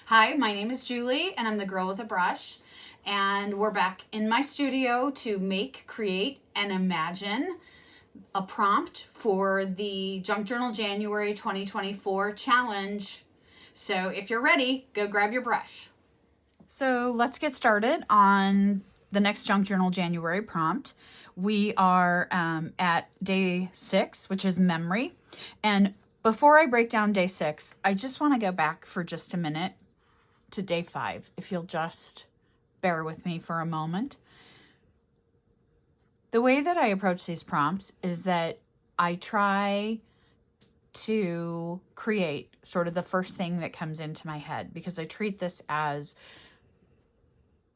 Hi, my name is Julie and I'm the girl with a brush, and we're back in my studio to make, create, and imagine a prompt for the Junk Journal January 2024 challenge. So if you're ready, go grab your brush. So let's get started on the next Junk Journal January prompt. We are at day 6, which is memory. And before I break down day 6, I just want to go back for just a minute to day 5, if you'll just bear with me for a moment. The way that I approach these prompts is that I try to create sort of the first thing that comes into my head, because I treat this as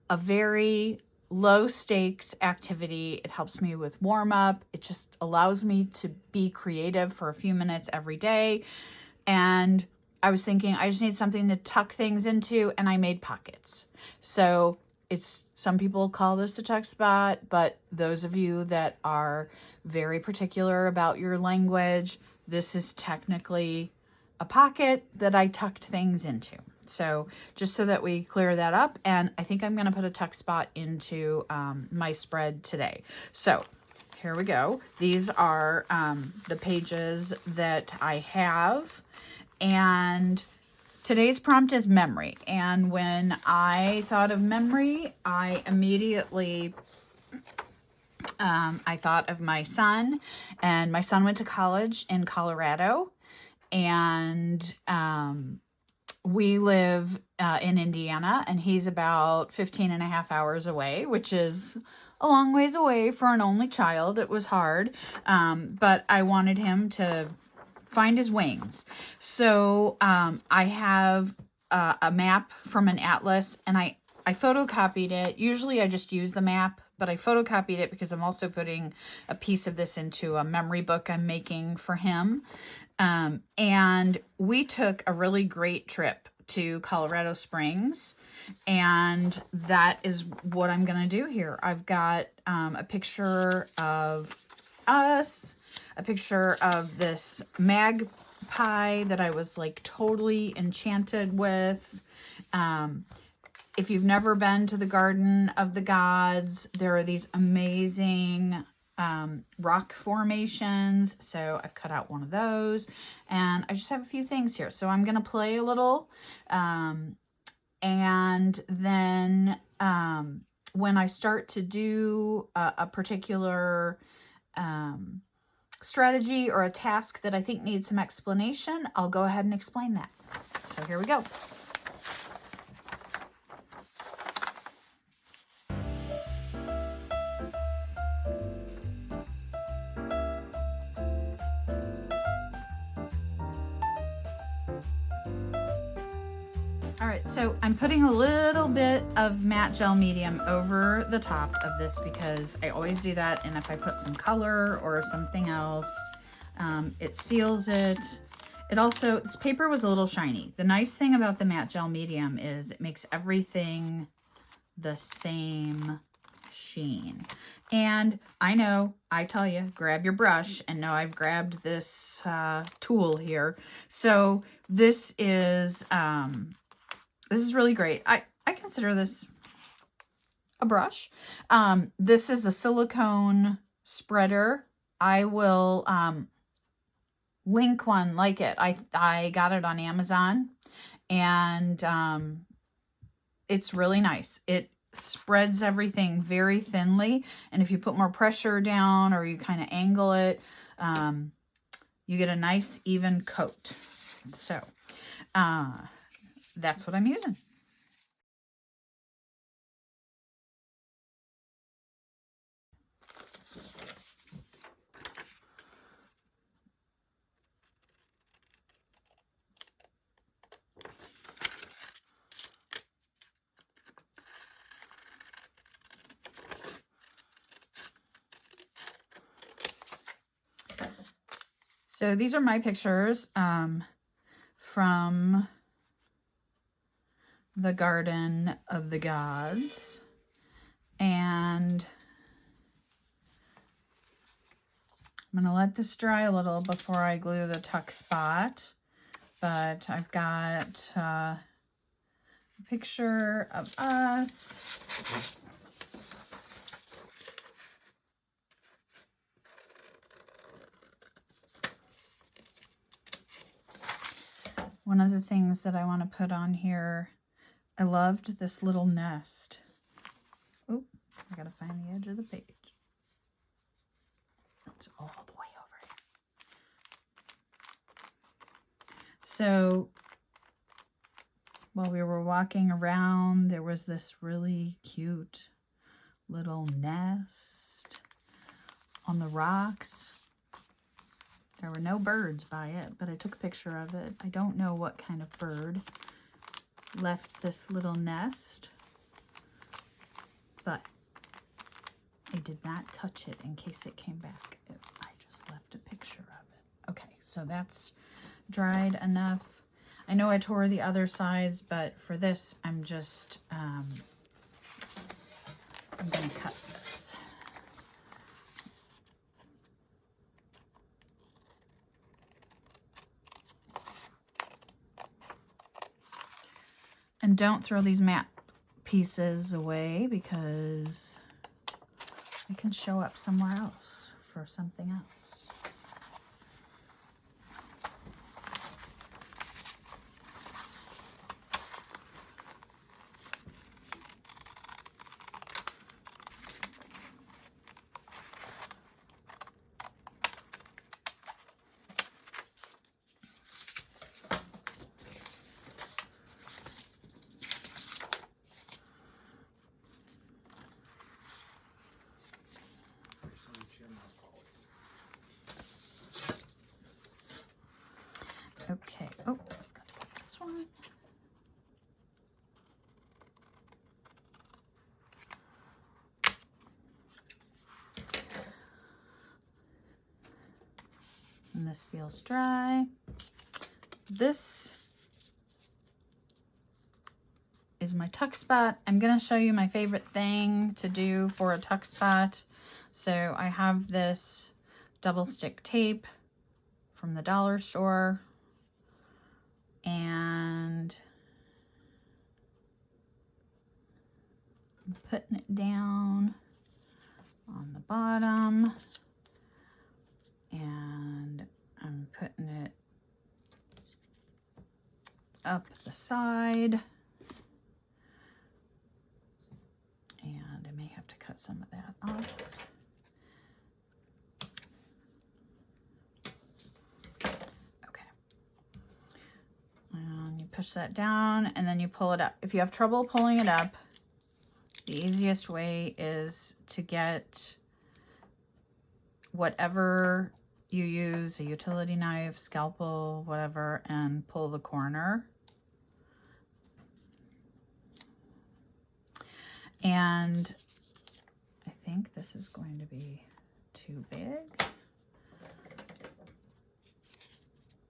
a very low stakes activity. It helps me with warm up. It just allows me to be creative for a few minutes every day. And I was thinking I just need something to tuck things into, and I made pockets. So some people call this a tuck spot, but those of you that are very particular about your language, this is technically a pocket that I tucked things into. So just so that we clear that up, and I think I'm going to put a tuck spot into my spread today. So here we go. These are the pages that I have. And today's prompt is memory. And when I thought of memory, I immediately, I thought of my son. And my son went to college in Colorado. And we live in Indiana. And he's about 15 and a half hours away, which is a long ways away for an only child. It was hard. But I wanted him to find his wings. So I have a map from an atlas, and I photocopied it. Usually I just use the map, but I photocopied it because I'm also putting a piece of this into a memory book I'm making for him. And we took a really great trip to Colorado Springs, and that is what I'm going to do here. I've got a picture of us, a picture of this magpie that I was like totally enchanted with. If you've never been to the Garden of the Gods, there are these amazing rock formations. So I've cut out one of those, and I just have a few things here. So I'm going to play a little. And then when I start to do a particular strategy or a task that I think needs some explanation, I'll go ahead and explain that. So here we go. All right, so I'm putting a little bit of matte gel medium over the top of this because I always do that. And if I put some color or something else, it seals it. It also, this paper was a little shiny. The nice thing about the matte gel medium is it makes everything the same sheen. And I know, I tell you, grab your brush, and now I've grabbed this tool here. So this is really great. I consider this a brush. This is a silicone spreader. I will link one like it. I got it on Amazon, and it's really nice. It spreads everything very thinly, and if you put more pressure down or you kind of angle it, you get a nice even coat. So that's what I'm using. So these are my pictures from the Garden of the Gods. And I'm going to let this dry a little before I glue the tuck spot. But I've got a picture of us. One of the things that I want to put on here, I loved this little nest. Oh, I gotta find the edge of the page. It's all the way over here. So while we were walking around, there was this really cute little nest on the rocks. There were no birds by it, but I took a picture of it. I don't know what kind of bird left this little nest, but I did not touch it in case it came back. I just left a picture of it. Okay, so that's dried enough. I know I tore the other sides, but for this, I'm just, I'm gonna cut this. And don't throw these matte pieces away because they can show up somewhere else for something else. Okay, oh, I've got to get this one. And this feels dry. This is my tuck spot. I'm gonna show you my favorite thing to do for a tuck spot. So I have this double stick tape from the dollar store, and I'm putting it down on the bottom, and I'm putting it up the side, and I may have to cut some of that off. Okay. And you push that down, and then you pull it up. If you have trouble pulling it up, the easiest way is to get whatever you use, a utility knife, scalpel, whatever, and pull the corner. And I think this is going to be too big.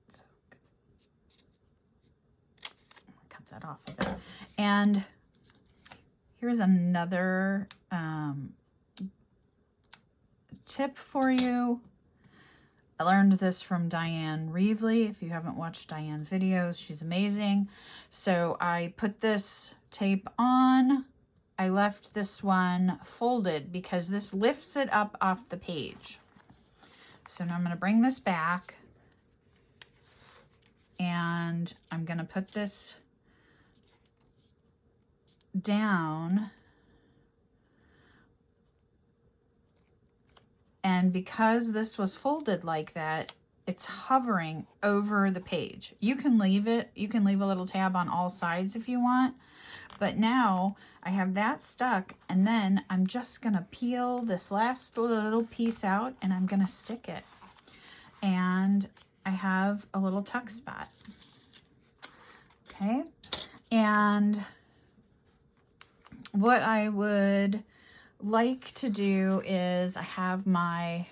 So cut that off a bit. And here's another tip for you. I learned this from Diane Reevely. If you haven't watched Diane's videos, she's amazing. So I put this tape on. I left this one folded because this lifts it up off the page. So now I'm going to bring this back, and I'm going to put this down. And because this was folded like that, it's hovering over the page. You can leave it. You can leave a little tab on all sides if you want. But now I have that stuck, and then I'm just going to peel this last little piece out, and I'm going to stick it. And I have a little tuck spot. Okay. And what I would like to do is, I have my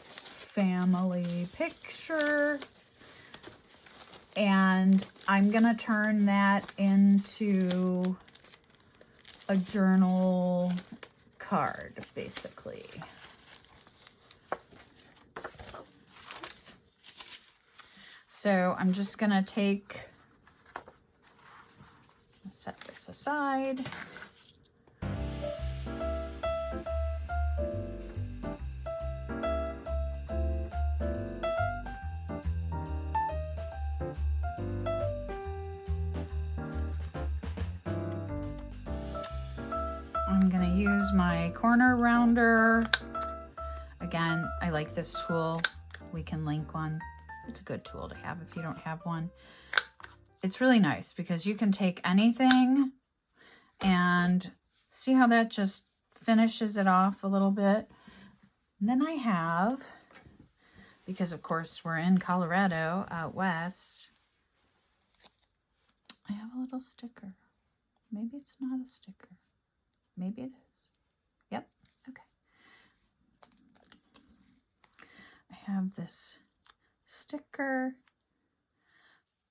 family picture, and I'm gonna turn that into a journal card, basically. Oops. So I'm just gonna take Set this aside. I'm going to use my corner rounder. Again, I like this tool. We can link one. It's a good tool to have if you don't have one. It's really nice because you can take anything and see how that just finishes it off a little bit. And then I have, because of course we're in Colorado out west, I have a little sticker. Maybe it's not a sticker. Maybe it is. Yep. Okay. I have this sticker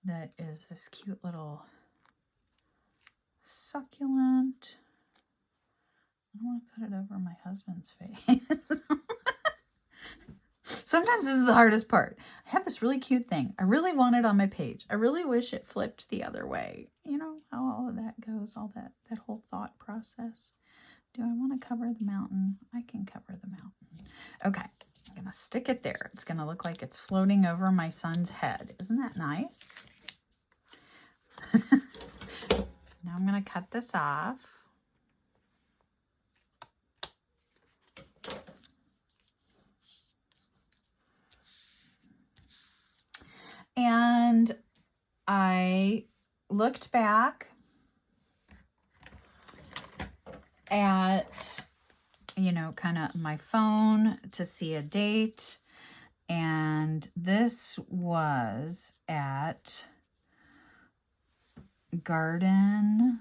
that is this cute little succulent. I don't want to put it over my husband's face. Sometimes this is the hardest part. I have this really cute thing. I really want it on my page. I really wish it flipped the other way. You know how all of that goes, all that whole thought process. Do I want to cover the mountain? I can cover the mountain. Okay, I'm going to stick it there. It's going to look like it's floating over my son's head. Isn't that nice? Now I'm going to cut this off. And I looked back at, you know, kind of my phone to see a date. And this was at Garden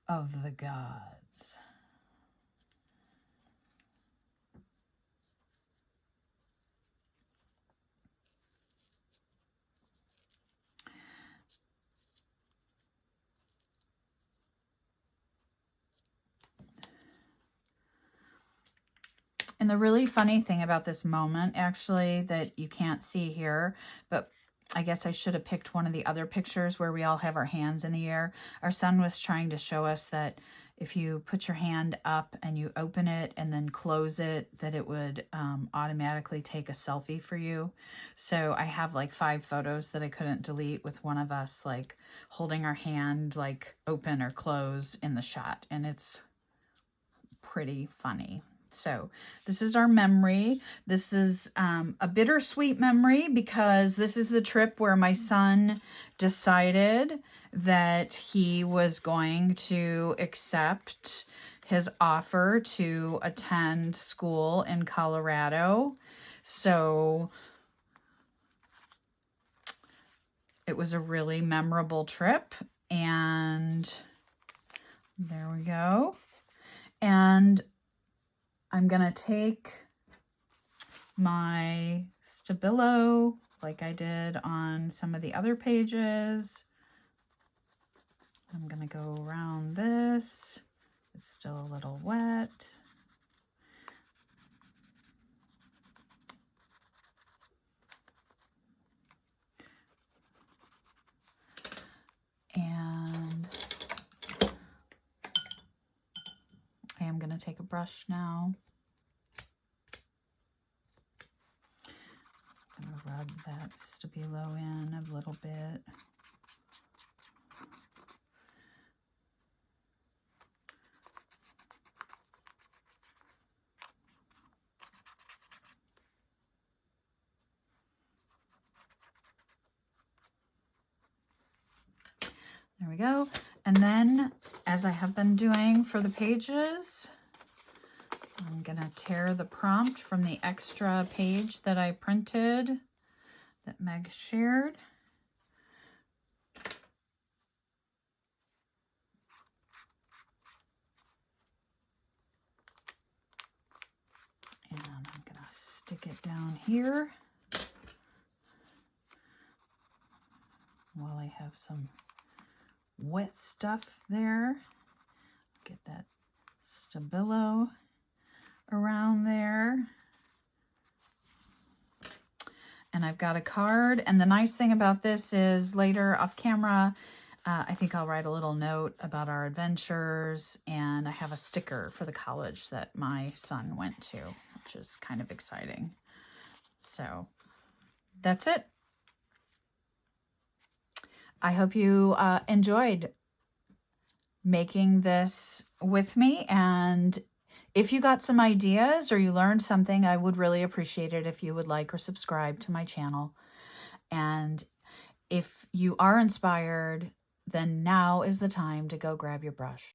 of the Gods. And the really funny thing about this moment, actually, that you can't see here, but I guess I should have picked one of the other pictures where we all have our hands in the air. Our son was trying to show us that if you put your hand up and you open it and then close it, that it would automatically take a selfie for you. So I have like 5 photos that I couldn't delete with one of us like holding our hand like open or closed in the shot. And it's pretty funny. So this is our memory. This is a bittersweet memory because this is the trip where my son decided that he was going to accept his offer to attend school in Colorado. So it was a really memorable trip, and there we go. And I'm going to take my Stabilo like I did on some of the other pages. I'm going to go around this. It's still a little wet. And I am going to take a brush now. I'm going to rub that Stabilo in a little bit. There we go. And then, as I have been doing for the pages, I'm going to tear the prompt from the extra page that I printed that Meg shared. And I'm going to stick it down here while I have some wet stuff there. Get that Stabilo around there. And I've got a card. And the nice thing about this is later off camera, I think I'll write a little note about our adventures. And I have a sticker for the college that my son went to, which is kind of exciting. So that's it. I hope you enjoyed making this with me. And if you got some ideas or you learned something, I would really appreciate it if you would like or subscribe to my channel. And if you are inspired, then now is the time to go grab your brush.